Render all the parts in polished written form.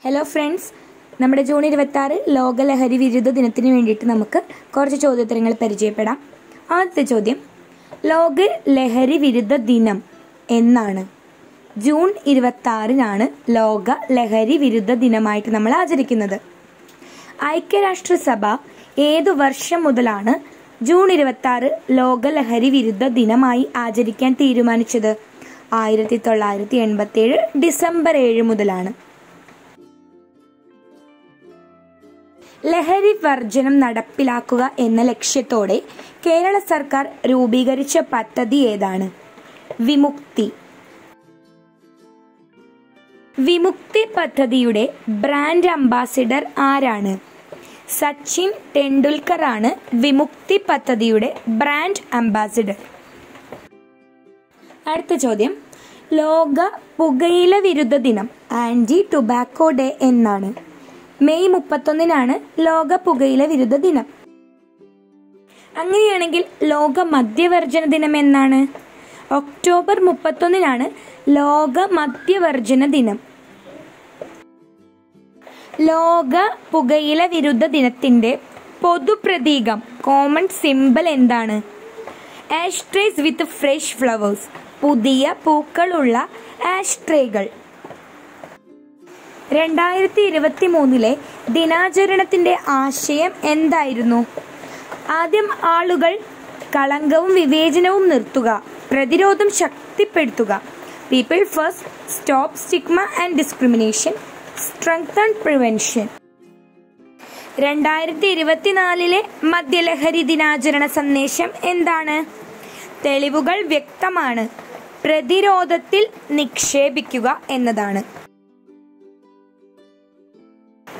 Hello friends, നമ്മുടെ June 26 ലോക ലഹരി വിരുദ്ധ ദിനത്തിന് വേണ്ടിയിട്ട് നമുക്ക് കുറച്ച് ചോദ്യോത്തരങ്ങൾ പരിചയപ്പെടാം. ആദ്യത്തെ ചോദ്യം, ലോക ലഹരി വിരുദ്ധ ദിനം എന്നാണ്? ജൂൺ 26 ലോക ലഹരി വിരുദ്ധ ദിനമായിട്ട് നമ്മൾ ആചരിക്കുന്നത്. ഐക്യരാഷ്ട്രസഭ ഏതു വർഷം മുതലാണ് ജൂൺ 26 ലോക ലഹരി വിരുദ്ധ ദിനമായി ആചരിക്കാൻ തീരുമാനിച്ചത്? 1987 ഡിസംബർ 7 മുതലാണ്. ലഹരി വർജനം നടപ്പിലാക്കുക എന്ന ലക്ഷ്യത്തോടെ കേരള സർക്കാർ രൂപീകരിച്ച പദ്ധതി ഏതാണ്? വിമുക്തി. വിമുക്തി പദ്ധതിയുടെ ബ്രാൻഡ് അംബാസിഡർ ആരാണ്? സച്ചിൻ ടെണ്ടുൽക്കർ ആണ് വിമുക്തി പദ്ധതിയുടെ ബ്രാൻഡ് അംബാസിഡർ. അടുത്ത ചോദ്യം, ലോക പുകയില വിരുദ്ധ ദിനം ആന്റി ടുബാക്കോ ഡേ എന്നാണ്? മെയ് 31 ലോക പുകയില വിരുദ്ധ ദിനം. അങ്ങനെയാണെങ്കിൽ ലോക മദ്യവർജന ദിനം എന്നാണ്? ഒക്ടോബർ 31 ലോക മദ്യവർജന ദിനം. ലോക പുകയില വിരുദ്ധ ദിനത്തിന്റെ പൊതുപ്രതീകം, കോമൺ സിംബൽ എന്താണ്? ആഷ്ട്രേസ് വിത്ത് ഫ്രഷ് ഫ്ലവേഴ്സ്, പുതിയ പൂക്കളുള്ള ആഷ്ട്രേകൾ. 2023 ദിനാചരണത്തിന്റെ ആശയം എന്തായിരുന്നു? ആദ്യം ആളുകൾ കളങ്കവും വിവേചനവും നിർത്തുക, പ്രതിരോധം ശക്തിപ്പെടുത്തുക. People first, stop stigma and discrimination, strengthen prevention. 2024 മദ്യലഹരി ദിനാചരണ സന്ദേശം എന്താണ്? തെളിവുകൾ വ്യക്തമാണ്, പ്രതിരോധത്തിൽ നിക്ഷേപിക്കുക എന്നതാണ്.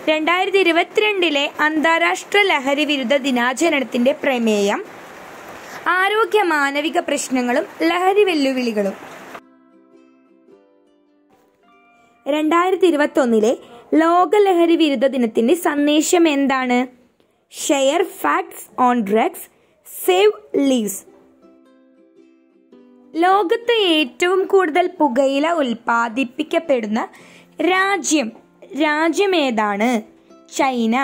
2022 അന്താരാഷ്ട്ര ലഹരി വിരുദ്ധ ദിനാചരണത്തിന്റെ പ്രമേയം ആരോഗ്യ മാനവിക പ്രശ്നങ്ങളും ലഹരി വെല്ലുവിളികളും. 2021 ലോക ലഹരി വിരുദ്ധ ദിനത്തിന്റെ സന്ദേശം എന്താണ്? Share facts on drugs, save leaves. ലോകത്ത് ഏറ്റവും കൂടുതൽ പുകയില ഉൽപ്പാദിപ്പിക്കപ്പെടുന്ന രാജ്യം ഏതാണ്? ചൈന.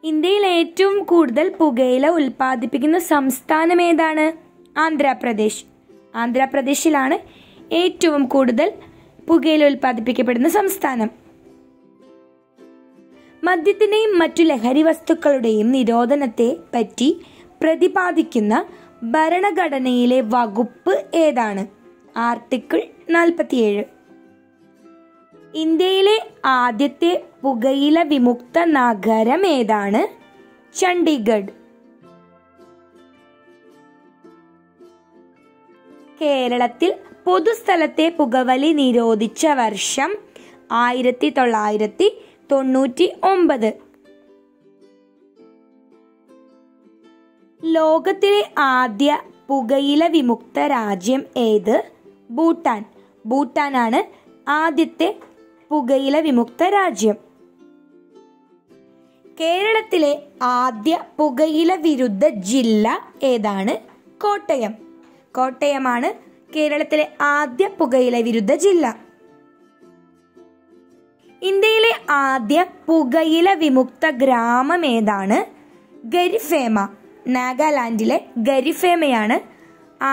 ഇന്ത്യയിൽ ഏറ്റവും കൂടുതൽ പുകയില ഉൽപ്പാദിപ്പിക്കുന്ന സംസ്ഥാനം ഏതാണ്? ആന്ധ്രാപ്രദേശ്. ആന്ധ്രാപ്രദേശിലാണ് ഏറ്റവും കൂടുതൽ പുകയില ഉൽപ്പാദിപ്പിക്കപ്പെടുന്ന സംസ്ഥാനം. മദ്യത്തിന്റെയും മറ്റു ലഹരി വസ്തുക്കളുടെയും നിരോധനത്തെ പറ്റി പ്രതിപാദിക്കുന്ന ഭരണഘടനയിലെ വകുപ്പ് ഏതാണ്? ആർട്ടിക്കിൾ 47. ഇന്ത്യയിലെ ആദ്യത്തെ പുകയില വിമുക്ത നഗരം ഏതാണ്? ചണ്ഡീഗഡ്. കേരളത്തിൽ പൊതുസ്ഥലത്തെ പുകവലി നിരോധിച്ച വർഷം 1999. ലോകത്തിലെ ആദ്യ പുകയില വിമുക്ത രാജ്യം ഏത്? ഭൂട്ടാൻ. ഭൂട്ടാനാണ് ആദ്യത്തെ പുകയില വിമുക്ത രാജ്യം. കേരളത്തിലെ ആദ്യ പുകയില വിരുദ്ധ ജില്ല ഏതാണ്? കോട്ടയം. കോട്ടയമാണ് കേരളത്തിലെ ആദ്യ പുകയില വിരുദ്ധ ജില്ല. ഇന്ത്യയിലെ ആദ്യ പുകയില വിമുക്ത ഗ്രാമം ഏതാണ്? ഗരിഫേമ. നാഗാലാൻഡിലെ ഗരിഫേമയാണ്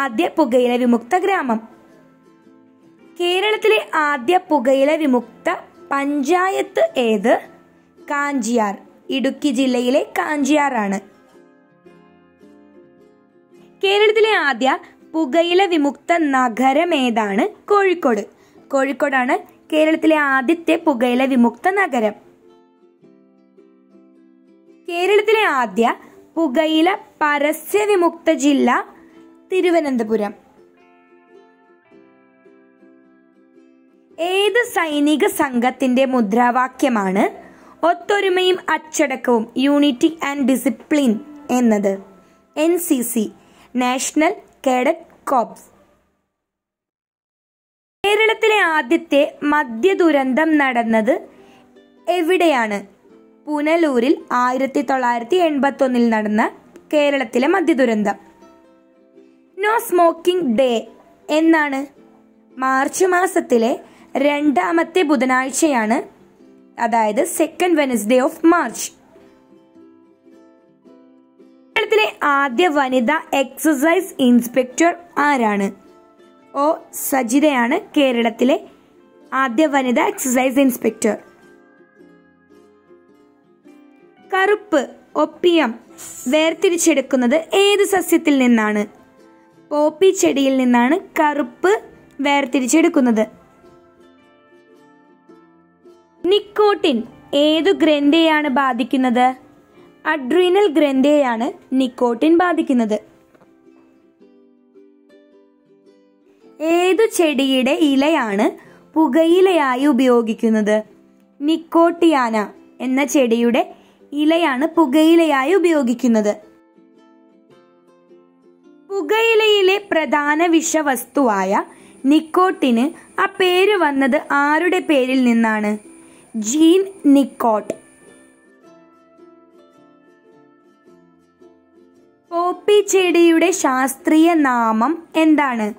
ആദ്യ പുകയില വിമുക്ത ഗ്രാമം. കേരളത്തിലെ ആദ്യ പുകയില വിമുക്ത പഞ്ചായത്ത് ഏത്? കാഞ്ചിയാർ. ഇടുക്കി ജില്ലയിലെ കാഞ്ചിയാർ ആണ്. കേരളത്തിലെ ആദ്യ പുകയില വിമുക്ത നഗരം ഏതാണ്? കോഴിക്കോട്. കോഴിക്കോടാണ് കേരളത്തിലെ ആദ്യത്തെ പുകയില വിമുക്ത നഗരം. കേരളത്തിലെ ആദ്യ പുകയില പരസ്യ വിമുക്ത ജില്ല തിരുവനന്തപുരം. ഏത് സൈനിക സംഘത്തിന്റെ മുദ്രാവാക്യമാണ് ഒത്തൊരുമയും അച്ചടക്കവും, യൂണിറ്റി ആൻഡ് ഡിസിപ്ലിൻ എന്നത്? NCC, national cadet corps. കേരളത്തിലെ ആദ്യത്തെ മദ്യ ദുരന്തം നടന്നത് എവിടെയാണ്? പുനലൂരിൽ 1981 നടന്ന കേരളത്തിലെ മദ്യ ദുരന്തം. നോ സ്മോക്കിംഗ് ഡേ എന്നാണ്? മാർച്ച് മാസത്തിലെ രണ്ടാമത്തെ ബുധനാഴ്ചയാണ്, അതായത് സെക്കൻഡ് വെനസ്ഡേ ഓഫ് മാർച്ച്. കേരളത്തിലെ ആദ്യ വനിതാ എക്സസൈസ് ഇൻസ്പെക്ടർ ആരാണ്? ഒ സജിതയാണ് കേരളത്തിലെ ആദ്യ വനിതാ എക്സസൈസ് ഇൻസ്പെക്ടർ. കറുപ്പ് ഒപ്പിയം വേർതിരിച്ചെടുക്കുന്നത് ഏത് സസ്യത്തിൽ നിന്നാണ്? പോപ്പി ചെടിയിൽ നിന്നാണ് കറുപ്പ് വേർതിരിച്ചെടുക്കുന്നത്. നിക്കോട്ടിൻ ഏതു ഗ്രന്ഥിയെയാണ് ബാധിക്കുന്നത്? അഡ്രീനൽ ഗ്രന്ഥിയെയാണ് നിക്കോട്ടിൻ ബാധിക്കുന്നത്. ഏതു ചെടിയുടെ ഇലയാണ് പുകയിലയായി ഉപയോഗിക്കുന്നത്? നിക്കോട്ടിയാന എന്ന ചെടിയുടെ ഇലയാണ് പുകയിലയായി ഉപയോഗിക്കുന്നത്. പുകയിലയിലെ പ്രധാന വിഷവസ്തുവായ നിക്കോട്ടിന് ആ പേര് വന്നത് ആരുടെ പേരിൽ നിന്നാണ്? ജീൻ നിക്കോട്ട്. പോപ്പി ചെടിയുടെ ശാസ്ത്രീയ നാമം എന്താണ്?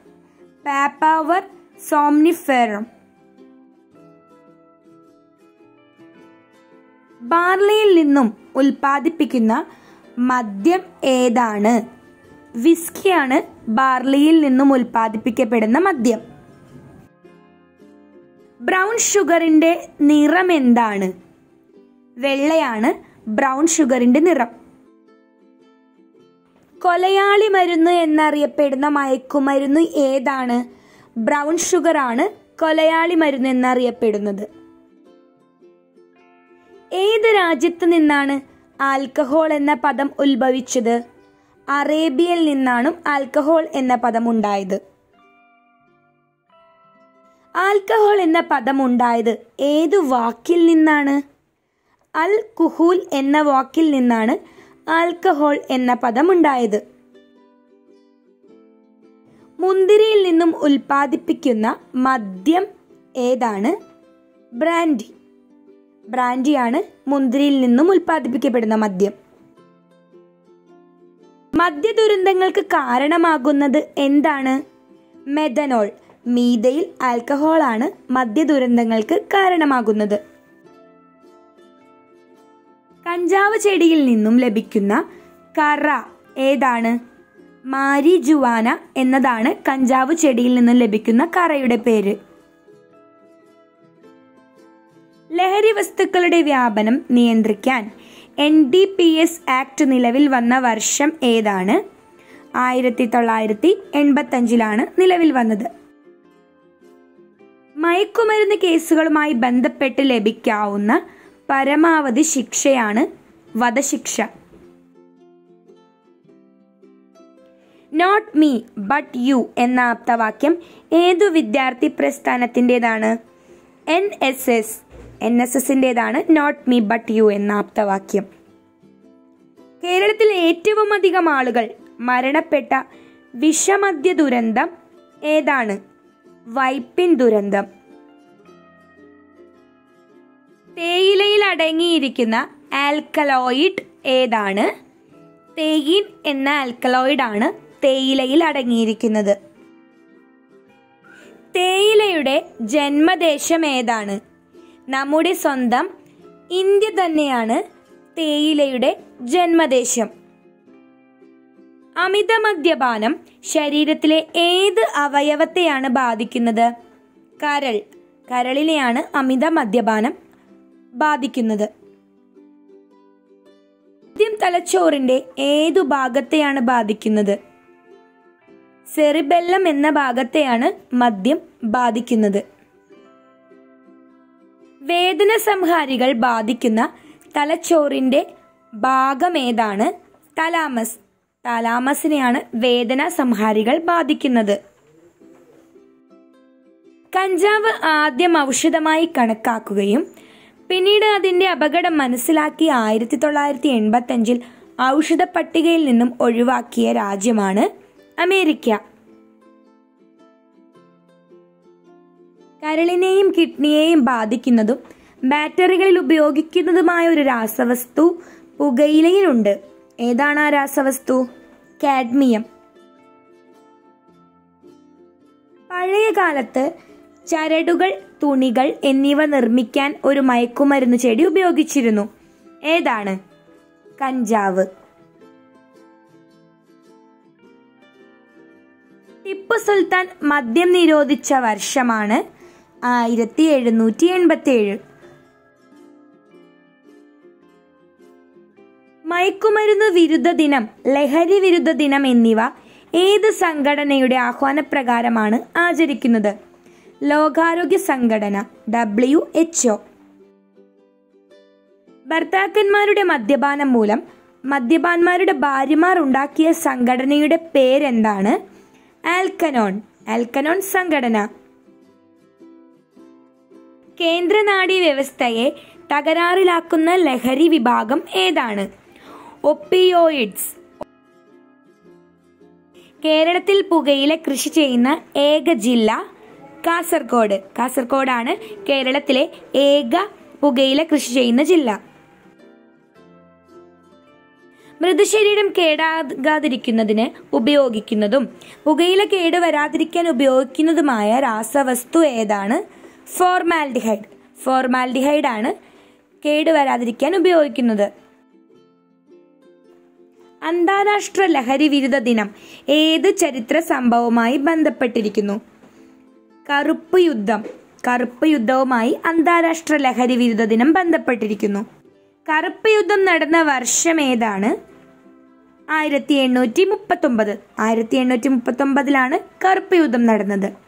പാപ്പാവർ സോംനിഫെറം. ബാർലിയിൽ നിന്നും ഉൽപ്പാദിപ്പിക്കുന്ന മദ്യം ഏതാണ്? വിസ്കിയാണ് ബാർലിയിൽ നിന്നും ഉൽപ്പാദിപ്പിക്കപ്പെടുന്ന മദ്യം. ബ്രൗൺ ഷുഗറിന്റെ നിറം എന്താണ്? വെള്ളയാണ് ബ്രൗൺ ഷുഗറിന്റെ നിറം. കൊലയാളി മരുന്ന് എന്നറിയപ്പെടുന്ന മയക്കുമരുന്ന് ഏതാണ്? ബ്രൗൺ ഷുഗർ ആണ് കൊലയാളി മരുന്ന് എന്നറിയപ്പെടുന്നത്. ഏത് രാജ്യത്ത് നിന്നാണ് ആൽക്കഹോൾ എന്ന പദം ഉത്ഭവിച്ചത്? അറേബ്യയിൽ നിന്നാണ് ആൽക്കഹോൾ എന്ന പദം ഉണ്ടായത്. ആൽക്കഹോൾ എന്ന പദം ഉണ്ടായത് ഏതു വാക്കിൽ നിന്നാണ്? അൽ കുഹൂൽ എന്ന വാക്കിൽ നിന്നാണ് ആൽക്കഹോൾ എന്ന പദം ഉണ്ടായത്. മുന്തിരിയിൽ നിന്നും ഉൽപ്പാദിപ്പിക്കുന്ന മദ്യം ഏതാണ്? ബ്രാൻഡി. ബ്രാൻഡിയാണ് മുന്തിരിയിൽ നിന്നും ഉൽപ്പാദിപ്പിക്കപ്പെടുന്ന മദ്യം. മദ്യദുരന്തങ്ങൾക്ക് കാരണമാകുന്നത് എന്താണ്? മെഥനോൾ. മീഥൈൽ ആൽക്കഹോൾ ആണ് മദ്യദുരന്തങ്ങൾക്ക് കാരണമാകുന്നത്. കഞ്ചാവ് ചെടിയിൽ നിന്നും ലഭിക്കുന്ന കറ ഏതാണ്? മാരിജുവാന എന്നതാണ് കഞ്ചാവ് ചെടിയിൽ നിന്നും ലഭിക്കുന്ന കറയുടെ പേര്. ലഹരി വസ്തുക്കളുടെ വ്യാപനം നിയന്ത്രിക്കാൻ NDPS ആക്ട് നിലവിൽ വന്ന വർഷം ഏതാണ്? 1985 നിലവിൽ വന്നത്. മയക്കുമരുന്ന് കേസുകളുമായി ബന്ധപ്പെട്ട് ലഭിക്കാവുന്ന പരമാവധി ശിക്ഷയാണ് വധശിക്ഷ. നോട്ട് മീ ബട്ട് യു എന്ന ആപ്തവാക്യം ഏതു വിദ്യാർത്ഥി പ്രസ്ഥാനത്തിൻ്റെതാണ്? NSSന്റേതാണ് നോട്ട് മീ ബട്ട് യു എന്ന ആപ്തവാക്യം. കേരളത്തിൽ ഏറ്റവും അധികം ആളുകൾ മരണപ്പെട്ട വിഷമദ്യ ദുരന്തം ഏതാണ്? വൈപ്പിൻ ദുരന്തം. തേയിലയിൽ അടങ്ങിയിരിക്കുന്ന ആൽക്കലോയിഡ് ഏതാണ്? തെയിൻ എന്ന ആൽക്കലോയിഡ് ആണ് തേയിലയിൽ അടങ്ങിയിരിക്കുന്നത്. തേയിലയുടെ ജന്മദേശം ഏതാണ്? നമ്മുടെ സ്വന്തം ഇന്ത്യ തന്നെയാണ് തേയിലയുടെ ജന്മദേശം. അമിത മദ്യപാനം ശരീരത്തിലെ ഏത് അവയവത്തെയാണ് ബാധിക്കുന്നത്? കരൾ. കരളിനെയാണ് അമിത മദ്യപാനം ബാധിക്കുന്നത്. മദ്യം തലച്ചോറിന്റെ ഏതു ഭാഗത്തെയാണ് ബാധിക്കുന്നത്? സെറിബെല്ലം എന്ന ഭാഗത്തെയാണ് മദ്യം ബാധിക്കുന്നത്. വേദന സംഹാരികൾ ബാധിക്കുന്ന തലച്ചോറിന്റെ ഭാഗം ഏതാണ്? തലാമസ്. തലാമസിനെയാണ് വേദന സംഹാരികൾ ബാധിക്കുന്നത്. കഞ്ചാവ് ആദ്യം ഔഷധമായി കണക്കാക്കുകയും പിന്നീട് അതിന്റെ അപകടം മനസ്സിലാക്കി 1985 ഔഷധ പട്ടികയിൽ നിന്നും ഒഴിവാക്കിയ രാജ്യമാണ് അമേരിക്ക. കരളിനെയും കിഡ്നിയെയും ബാധിക്കുന്നതും ബാറ്ററികളിൽ ഉപയോഗിക്കുന്നതുമായ ഒരു രാസവസ്തു പുകയിലയിലുണ്ട്. ഏതാണ് ആ രാസവസ്തു? കാഡ്മിയം. പഴയ കാലത്ത് ചരടുകൾ, തുണികൾ എന്നിവ നിർമ്മിക്കാൻ ഒരു മയക്കുമരുന്ന് ചെടി ഉപയോഗിച്ചിരുന്നു. ഏതാണ്? കഞ്ചാവ്. ടിപ്പു സുൽത്താൻ മദ്യം നിരോധിച്ച വർഷമാണ് 1787. മയക്കുമരുന്ന് വിരുദ്ധ ദിനം, ലഹരി വിരുദ്ധ ദിനം എന്നിവ ഏത് സംഘടനയുടെ ആഹ്വാനപ്രകാരമാണ് ആചരിക്കുന്നത്? ലോകാരോഗ്യ സംഘടന WHO. ഭർത്താക്കന്മാരുടെ മദ്യപാനം മൂലം മദ്യപാന്മാരുടെ ഭാര്യമാർ ഉണ്ടാക്കിയ സംഘടനയുടെ പേരെന്താണ്? ആൽക്കനോൺ. ആൽക്കനോൺ സംഘടന. കേന്ദ്ര നാഡീ വ്യവസ്ഥയെ തകരാറിലാക്കുന്ന ലഹരി വിഭാഗം ഏതാണ്? ഒപ്പിയോയിഡ്സ്. കേരളത്തിൽ പുകയില കൃഷി ചെയ്യുന്ന ഏക ജില്ല കാസർഗോഡ്. കാസർഗോഡാണ് കേരളത്തിലെ ഏക പുകയില കൃഷി ചെയ്യുന്ന ജില്ല. മൃതശരീരം കേടാകാതിരിക്കുന്നതിന് ഉപയോഗിക്കുന്നതും പുകയില കേടുവരാതിരിക്കാൻ ഉപയോഗിക്കുന്നതുമായ രാസവസ്തു ഏതാണ്? ഫോർമാൽഡിഹൈഡ്. ഫോർമാൽഡിഹൈഡ് ആണ് കേടുവരാതിരിക്കാൻ ഉപയോഗിക്കുന്നത്. അന്താരാഷ്ട്ര ലഹരി വിരുദ്ധ ദിനം ഏത് ചരിത്ര സംഭവവുമായി ബന്ധപ്പെട്ടിരിക്കുന്നു? കറുപ്പ് യുദ്ധം. കറുപ്പ് യുദ്ധവുമായി അന്താരാഷ്ട്ര ലഹരി വിരുദ്ധ ദിനം ബന്ധപ്പെട്ടിരിക്കുന്നു. കറുപ്പ് യുദ്ധം നടന്ന വർഷം ഏതാണ്? 1839. 1839 കറുപ്പ് യുദ്ധം നടന്നത്.